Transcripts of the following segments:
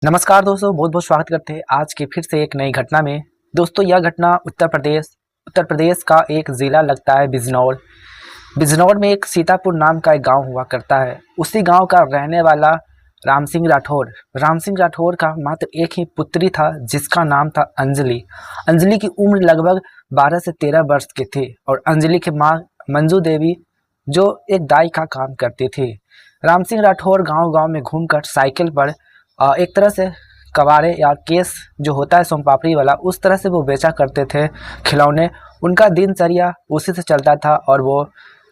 नमस्कार दोस्तों, बहुत बहुत स्वागत करते हैं आज के फिर से एक नई घटना में। दोस्तों, यह घटना उत्तर प्रदेश का एक ज़िला लगता है बिजनौर। बिजनौर में एक सीतापुर नाम का एक गांव हुआ करता है। उसी गांव का रहने वाला राम सिंह राठौर का मात्र एक ही पुत्री था जिसका नाम था अंजलि। अंजलि की उम्र लगभग 12 से 13 वर्ष की थी और अंजलि की माँ मंजू देवी जो एक दाई का काम करती थी। राम सिंह राठौर गांव-गांव में घूमकर साइकिल पर एक तरह से कबाड़े या केस जो होता है सोन पापड़ी वाला, उस तरह से वो बेचा करते थे खिलौने। उनका दिनचर्या उसी से चलता था और वो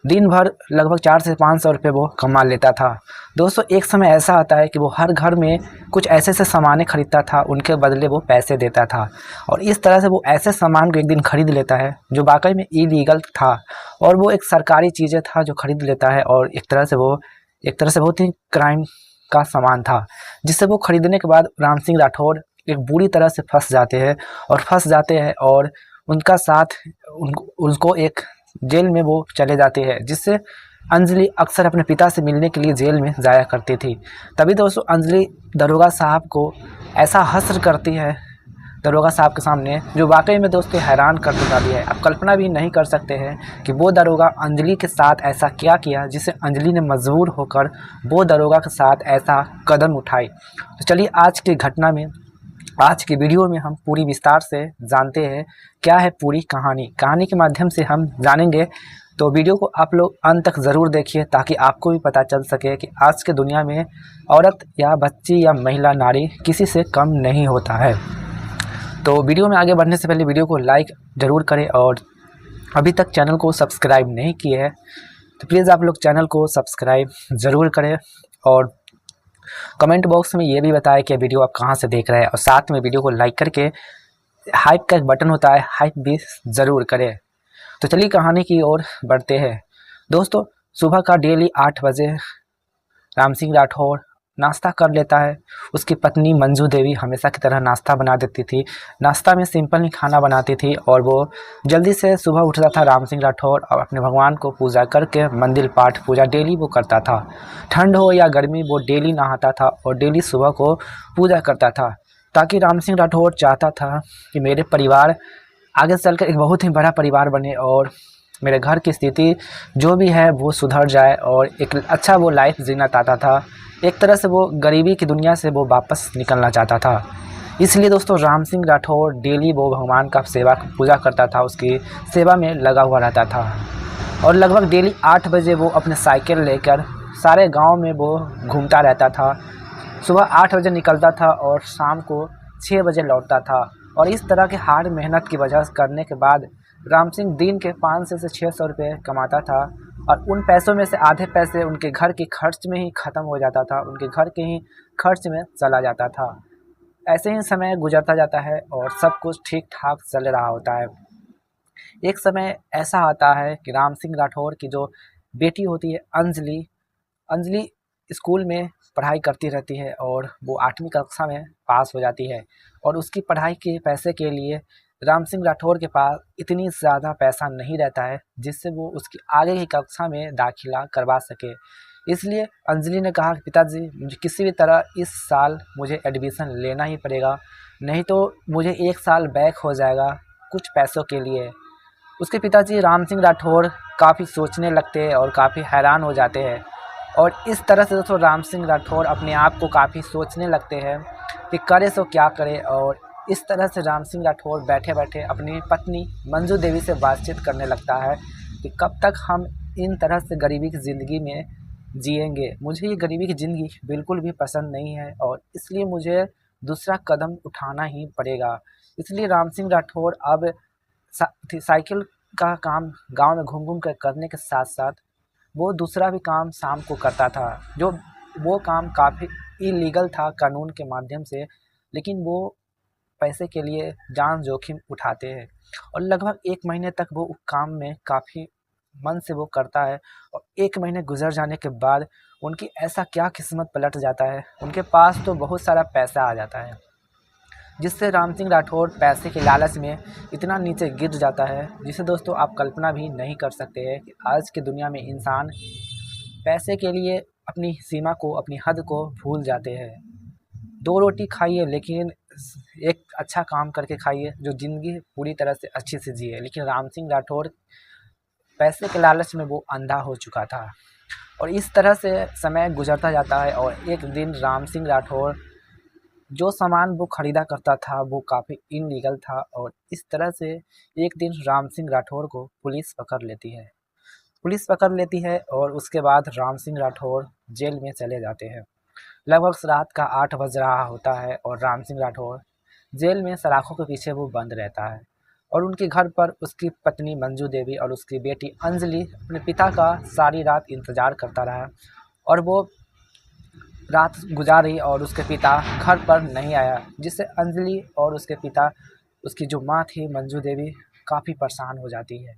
दिन भर लगभग 4 से 500 रुपये वो कमा लेता था। दोस्तों, एक समय ऐसा आता है कि वो हर घर में कुछ ऐसे ऐसे सामानें खरीदता था, उनके बदले वो पैसे देता था और इस तरह से वो ऐसे सामान को एक दिन खरीद लेता है जो वाकई में इलीगल था और वो एक सरकारी चीज़ें था जो खरीद लेता है और एक तरह से बहुत ही क्राइम का सामान था, जिससे वो खरीदने के बाद राम सिंह राठौर एक बुरी तरह से फंस जाते हैं और उनका साथ उनको एक जेल में वो चले जाते हैं, जिससे अंजलि अक्सर अपने पिता से मिलने के लिए जेल में जाया करती थी। तभी दोस्तों अंजलि दरोगा साहब को ऐसा हश्र करती है दरोगा साहब के सामने, जो वाकई में दोस्तों हैरान कर देने वाली है। आप कल्पना भी नहीं कर सकते हैं कि वो दरोगा अंजलि के साथ ऐसा क्या किया जिससे अंजलि ने मजबूर होकर वो दरोगा के साथ ऐसा कदम उठाई। तो चलिए आज की वीडियो में हम पूरी विस्तार से जानते हैं क्या है पूरी कहानी के माध्यम से हम जानेंगे। तो वीडियो को आप लोग अंत तक ज़रूर देखिए ताकि आपको भी पता चल सके कि आज के दुनिया में औरत या बच्ची या महिला नारी किसी से कम नहीं होता है। तो वीडियो में आगे बढ़ने से पहले वीडियो को लाइक ज़रूर करें और अभी तक चैनल को सब्सक्राइब नहीं किए हैं तो प्लीज़ आप लोग चैनल को सब्सक्राइब ज़रूर करें और कमेंट बॉक्स में ये भी बताएं कि वीडियो आप कहां से देख रहे हैं और साथ में वीडियो को लाइक करके हाइप का एक बटन होता है, हाइप भी ज़रूर करें। तो चलिए कहानी की ओर बढ़ते हैं। दोस्तों, सुबह का डेली 8 बजे राम सिंह राठौर नाश्ता कर लेता है। उसकी पत्नी मंजू देवी हमेशा की तरह नाश्ता बना देती थी। नाश्ता में सिंपल ही खाना बनाती थी और वो जल्दी से सुबह उठता था राम सिंह राठौर और अपने भगवान को पूजा करके मंदिर पाठ पूजा डेली वो करता था। ठंड हो या गर्मी वो डेली नहाता था और डेली सुबह को पूजा करता था, ताकि राम सिंह राठौर चाहता था कि मेरे परिवार आगे चलकर एक बहुत ही बड़ा परिवार बने और मेरे घर की स्थिति जो भी है वो सुधर जाए और एक अच्छा वो लाइफ जीना चाहता था। एक तरह से वो गरीबी की दुनिया से वो वापस निकलना चाहता था। इसलिए दोस्तों राम सिंह राठौर डेली वो भगवान का पूजा करता था, उसकी सेवा में लगा हुआ रहता था और लगभग डेली 8 बजे वो अपने साइकिल लेकर सारे गांव में वो घूमता रहता था। सुबह 8 बजे निकलता था और शाम को 6 बजे लौटता था और इस तरह के हार्ड मेहनत की वजह करने के बाद राम सिंह दिन के 500 से 600 रुपये कमाता था और उन पैसों में से आधे पैसे उनके घर के खर्च में ही ख़त्म हो जाता था, उनके घर के ही खर्च में चला जाता था। ऐसे ही समय गुजरता जाता है और सब कुछ ठीक ठाक चल रहा होता है। एक समय ऐसा आता है कि राम सिंह राठौर की जो बेटी होती है अंजलि स्कूल में पढ़ाई करती रहती है और वो 8वीं कक्षा में पास हो जाती है और उसकी पढ़ाई के पैसे के लिए राम सिंह राठौर के पास इतनी ज़्यादा पैसा नहीं रहता है जिससे वो उसकी आगे की कक्षा में दाखिला करवा सके। इसलिए अंजलि ने कहा कि पिताजी, मुझे किसी भी तरह इस साल मुझे एडमिशन लेना ही पड़ेगा, नहीं तो मुझे 1 साल बैक हो जाएगा कुछ पैसों के लिए। उसके पिताजी राम सिंह राठौर काफ़ी सोचने लगते हैं और काफ़ी हैरान हो जाते हैं और इस तरह से दोस्तों राम सिंह राठौर अपने आप को काफ़ी सोचने लगते हैं कि करे सो क्या करे। और इस तरह से राम सिंह राठौर बैठे बैठे अपनी पत्नी मंजू देवी से बातचीत करने लगता है कि कब तक हम इन तरह से गरीबी की ज़िंदगी में जिएंगे। मुझे ये गरीबी की ज़िंदगी बिल्कुल भी पसंद नहीं है और इसलिए मुझे दूसरा कदम उठाना ही पड़ेगा। इसलिए राम सिंह राठौर अब साइकिल का काम गांव में घूम घूम कर करने के साथ साथ वो दूसरा भी काम शाम को करता था, जो वो काम काफ़ी इलीगल था कानून के माध्यम से, लेकिन वो पैसे के लिए जान जोखिम उठाते हैं और लगभग 1 महीने तक वो उस काम में काफ़ी मन से वो करता है और 1 महीने गुजर जाने के बाद उनकी ऐसा क्या किस्मत पलट जाता है, उनके पास तो बहुत सारा पैसा आ जाता है जिससे राम सिंह राठौर पैसे के लालच में इतना नीचे गिर जाता है जिसे दोस्तों आप कल्पना भी नहीं कर सकते हैं कि आज की दुनिया में इंसान पैसे के लिए अपनी सीमा को, अपनी हद को भूल जाते हैं। दो रोटी खाइए लेकिन एक अच्छा काम करके खाइए जो ज़िंदगी पूरी तरह से अच्छे से जिए। लेकिन राम सिंह राठौर पैसे के लालच में वो अंधा हो चुका था और इस तरह से समय गुजरता जाता है। और एक दिन राम सिंह राठौर जो सामान वो खरीदा करता था वो काफ़ी इनलीगल था और इस तरह से एक दिन राम सिंह राठौर को पुलिस पकड़ लेती है। पुलिस पकड़ लेती है और उसके बाद राम सिंह राठौर जेल में चले जाते हैं। लगभग रात का 8 बज रहा होता है और राम सिंह राठौर जेल में सलाखों के पीछे वो बंद रहता है और उनके घर पर उसकी पत्नी मंजू देवी और उसकी बेटी अंजलि अपने पिता का सारी रात इंतज़ार करता रहा और वो रात गुजारी और उसके पिता घर पर नहीं आया, जिससे अंजलि और उसके पिता, उसकी जो माँ थी मंजू देवी, काफ़ी परेशान हो जाती है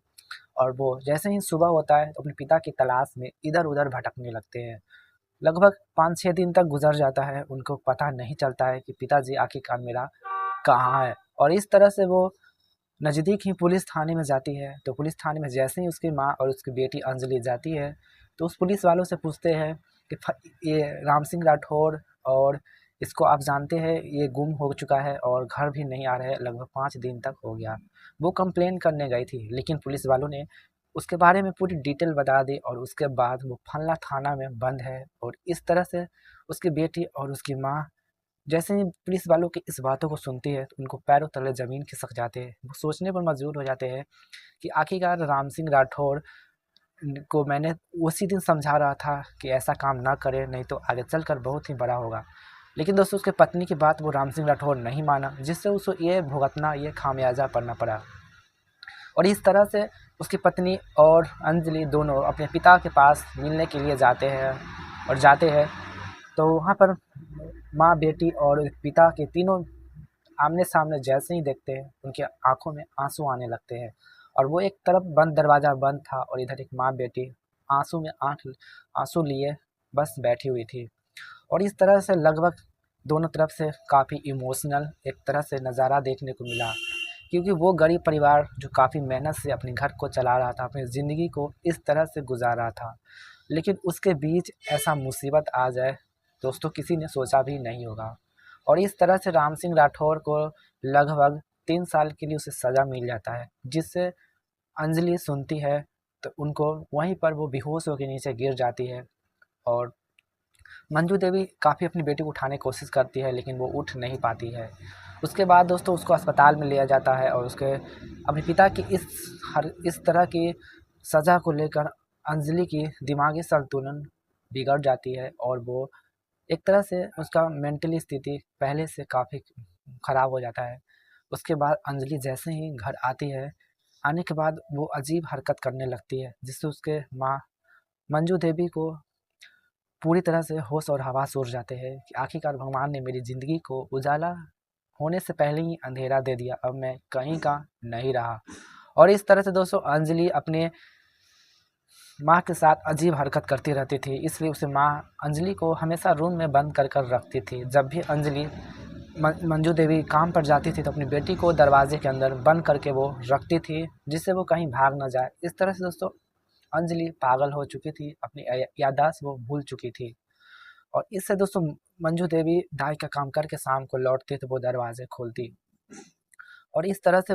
और वो जैसे ही सुबह होता है तो अपने पिता की तलाश में इधर-उधर भटकने लगते हैं। लगभग 5-6 दिन तक गुजर जाता है, उनको पता नहीं चलता है कि पिताजी आखिरकार मेरा कहाँ है और इस तरह से वो नज़दीक ही पुलिस थाने में जाती है। तो पुलिस थाने में जैसे ही उसकी माँ और उसकी बेटी अंजलि जाती है तो उस पुलिस वालों से पूछते हैं कि ये राम सिंह राठौर और इसको आप जानते हैं, ये गुम हो चुका है और घर भी नहीं आ रहा है, लगभग 5 दिन तक हो गया। वो कंप्लेन करने गई थी लेकिन पुलिस वालों ने उसके बारे में पूरी डिटेल बता दी और उसके बाद वो फलना थाना में बंद है। और इस तरह से उसकी बेटी और उसकी माँ जैसे ही पुलिस वालों की इस बातों को सुनती है तो उनको पैरों तले ज़मीन खिसक जाते हैं। वो सोचने पर मजबूर हो जाते हैं कि आखिरकार राम सिंह राठौर को मैंने उसी दिन समझा रहा था कि ऐसा काम ना करे, नहीं तो आगे चलकर बहुत ही बड़ा होगा। लेकिन दोस्तों उसके पत्नी की बात वो राम सिंह राठौर नहीं माना, जिससे उसको ये भुगतना, ये खामियाजा पड़ना पड़ा। और इस तरह से उसकी पत्नी और अंजलि दोनों अपने पिता के पास मिलने के लिए जाते हैं और जाते हैं तो वहाँ पर माँ, बेटी और पिता के तीनों आमने-सामने जैसे ही देखते हैं, उनकी आँखों में आँसू आने लगते हैं और वो एक तरफ बंद दरवाज़ा बंद था और इधर एक माँ-बेटी आँसू में आँसू लिए बस बैठी हुई थी। और इस तरह से लगभग दोनों तरफ से काफ़ी इमोशनल एक तरह से नज़ारा देखने को मिला, क्योंकि वो गरीब परिवार जो काफ़ी मेहनत से अपने घर को चला रहा था, अपनी ज़िंदगी को इस तरह से गुज़ार रहा था, लेकिन उसके बीच ऐसा मुसीबत आ जाए, दोस्तों किसी ने सोचा भी नहीं होगा। और इस तरह से राम सिंह राठौर को लगभग 3 साल के लिए उसे सज़ा मिल जाता है, जिससे अंजलि सुनती है तो उनको वहीं पर वो बेहोश होकर नीचे गिर जाती है और मंजू देवी काफ़ी अपनी बेटी को उठाने की कोशिश करती है लेकिन वो उठ नहीं पाती है। उसके बाद दोस्तों उसको अस्पताल में लिया जाता है और उसके अपने पिता की इस तरह की सज़ा को लेकर अंजलि की दिमागी संतुलन बिगड़ जाती है और वो एक तरह से उसका मेंटली स्थिति पहले से काफ़ी ख़राब हो जाता है। उसके बाद अंजलि जैसे ही घर आती है, आने के बाद वो अजीब हरकत करने लगती है, जिससे उसके माँ मंजू देवी को पूरी तरह से होश और हवास उड़ जाते हैं कि आखिरकार भगवान ने मेरी ज़िंदगी को उजाला होने से पहले ही अंधेरा दे दिया, अब मैं कहीं का नहीं रहा। और इस तरह से दोस्तों अंजलि अपने माँ के साथ अजीब हरकत करती रहती थी, इसलिए उसे माँ अंजलि को हमेशा रूम में बंद कर कर रखती थी। जब भी अंजलि मंजू देवी काम पर जाती थी तो अपनी बेटी को दरवाजे के अंदर बंद करके वो रखती थी, जिससे वो कहीं भाग ना जाए। इस तरह से दोस्तों अंजलि पागल हो चुकी थी, अपनी याददाश्त वो भूल चुकी थी। और इससे दोस्तों मंजू देवी दाई का काम करके शाम को लौटती तो वो दरवाजे खोलती और इस तरह से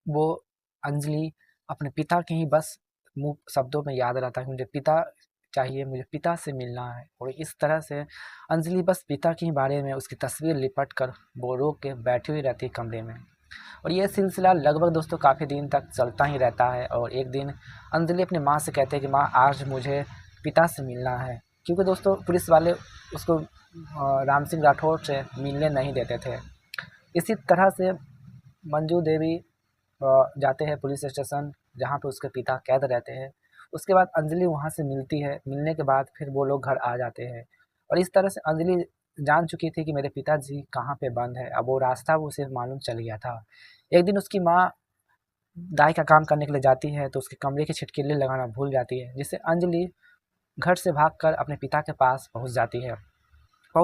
वो अंजलि अपने पिता के ही बस मुँह शब्दों में याद रहता है, मुझे पिता चाहिए, मुझे पिता से मिलना है। और इस तरह से अंजलि बस पिता के ही बारे में उसकी तस्वीर लिपट कर वो रो के बैठी हुई रहती है कमरे में। और ये सिलसिला लगभग दोस्तों काफ़ी दिन तक चलता ही रहता है और एक दिन अंजलि अपनी माँ से कहते हैं कि माँ आज मुझे पिता से मिलना है, क्योंकि दोस्तों पुलिस वाले उसको राम सिंह राठौर से मिलने नहीं देते थे। इसी तरह से मंजू देवी जाते हैं पुलिस स्टेशन जहाँ पे उसके पिता कैद रहते हैं। उसके बाद अंजलि वहाँ से मिलती है, मिलने के बाद फिर वो लोग घर आ जाते हैं और इस तरह से अंजलि जान चुकी थी कि मेरे पिताजी कहाँ पे बंद है, अब वो रास्ता वो उसे मालूम चल गया था। एक दिन उसकी माँ दाई का काम करने के लिए जाती है तो उसके कमरे की छिटकिली लगाना भूल जाती है, जिससे अंजलि घर से भागकर अपने पिता के पास पहुँच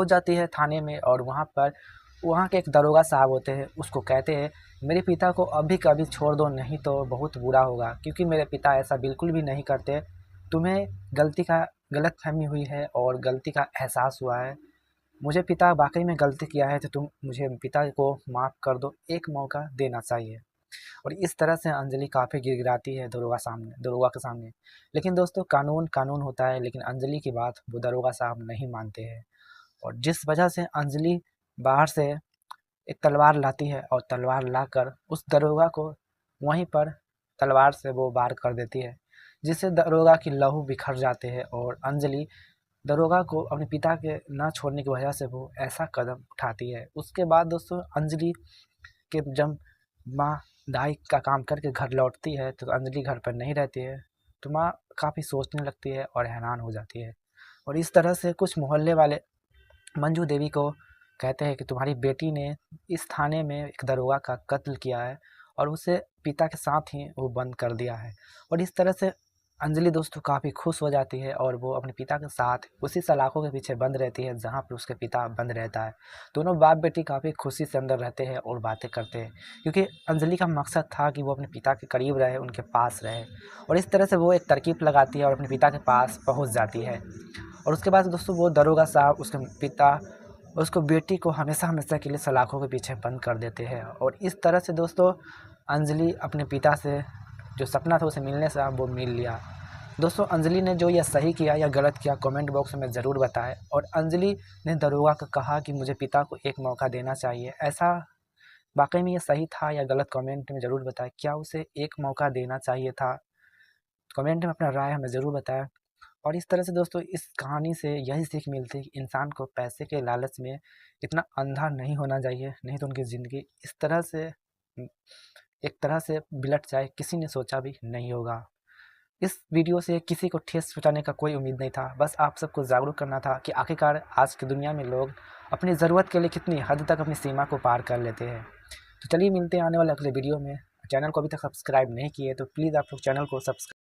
जाती है थाने में और वहाँ के एक दरोगा साहब होते हैं, उसको कहते हैं मेरे पिता को अभी कभी छोड़ दो, नहीं तो बहुत बुरा होगा, क्योंकि मेरे पिता ऐसा बिल्कुल भी नहीं करते। तुम्हें गलतफ़हमी हुई है और गलती का एहसास हुआ है, मुझे पिता वाकई में गलती किया है तो तुम मुझे पिता को माफ़ कर दो, एक मौका देना चाहिए। और इस तरह से अंजलि काफ़ी गिड़गिड़ाती है दरोगा के सामने। लेकिन दोस्तों कानून कानून होता है, लेकिन अंजलि की बात वो दरोगा साहब नहीं मानते हैं। और जिस वजह से अंजलि बाहर से एक तलवार लाती है और तलवार लाकर उस दरोगा को वहीं पर तलवार से वो वार कर देती है, जिससे दरोगा की लहू बिखर जाते हैं। और अंजलि दरोगा को अपने पिता के ना छोड़ने की वजह से वो ऐसा कदम उठाती है। उसके बाद दोस्तों अंजलि के जब माँ दाई का काम करके घर लौटती है तो अंजलि घर पर नहीं रहती है, तो माँ काफ़ी सोचने लगती है और हैरान हो जाती है। और इस तरह से कुछ मोहल्ले वाले मंजू देवी को कहते हैं कि तुम्हारी बेटी ने इस थाने में एक दरोगा का कत्ल किया है और उसे पिता के साथ ही वो बंद कर दिया है। और इस तरह से अंजलि दोस्तों काफ़ी खुश हो जाती है और वो अपने पिता के साथ उसी सलाखों के पीछे बंद रहती है जहाँ पर उसके पिता बंद रहता है। दोनों बाप बेटी काफ़ी खुशी से अंदर रहते हैं और बातें करते हैं, क्योंकि अंजलि का मकसद था कि वो अपने पिता के करीब रहे, उनके पास रहे। और इस तरह से वो एक तरकीब लगाती है और अपने पिता के पास पहुँच जाती है। और उसके बाद दोस्तों वो दरोगा साहब उसके पिता उसको बेटी को हमेशा हमेशा के लिए सलाखों के पीछे बंद कर देते हैं। और इस तरह से दोस्तों अंजलि अपने पिता से जो सपना था उसे मिलने से वो मिल लिया। दोस्तों अंजलि ने जो यह सही किया या गलत किया कमेंट बॉक्स में ज़रूर बताएं। और अंजलि ने दरोगा को कहा कि मुझे पिता को एक मौका देना चाहिए, ऐसा वाकई में ये सही था या गलत कमेंट में ज़रूर बताएं। क्या उसे एक मौका देना चाहिए था? कमेंट में अपना राय हमें ज़रूर बताएं। और इस तरह से दोस्तों इस कहानी से यही सीख मिलती है कि इंसान को पैसे के लालच में इतना अंधा नहीं होना चाहिए, नहीं तो उनकी ज़िंदगी इस तरह से एक तरह से बिलट जाए किसी ने सोचा भी नहीं होगा। इस वीडियो से किसी को ठेस पहुँचाने का कोई उम्मीद नहीं था, बस आप सबको जागरूक करना था कि आखिरकार आज की दुनिया में लोग अपनी ज़रूरत के लिए कितनी हद तक अपनी सीमा को पार कर लेते हैं। तो चलिए मिलते हैं आने वाले अगले वीडियो में। चैनल को अभी तक सब्सक्राइब नहीं किए तो प्लीज़ आप लोग चैनल को सब्सक्राइब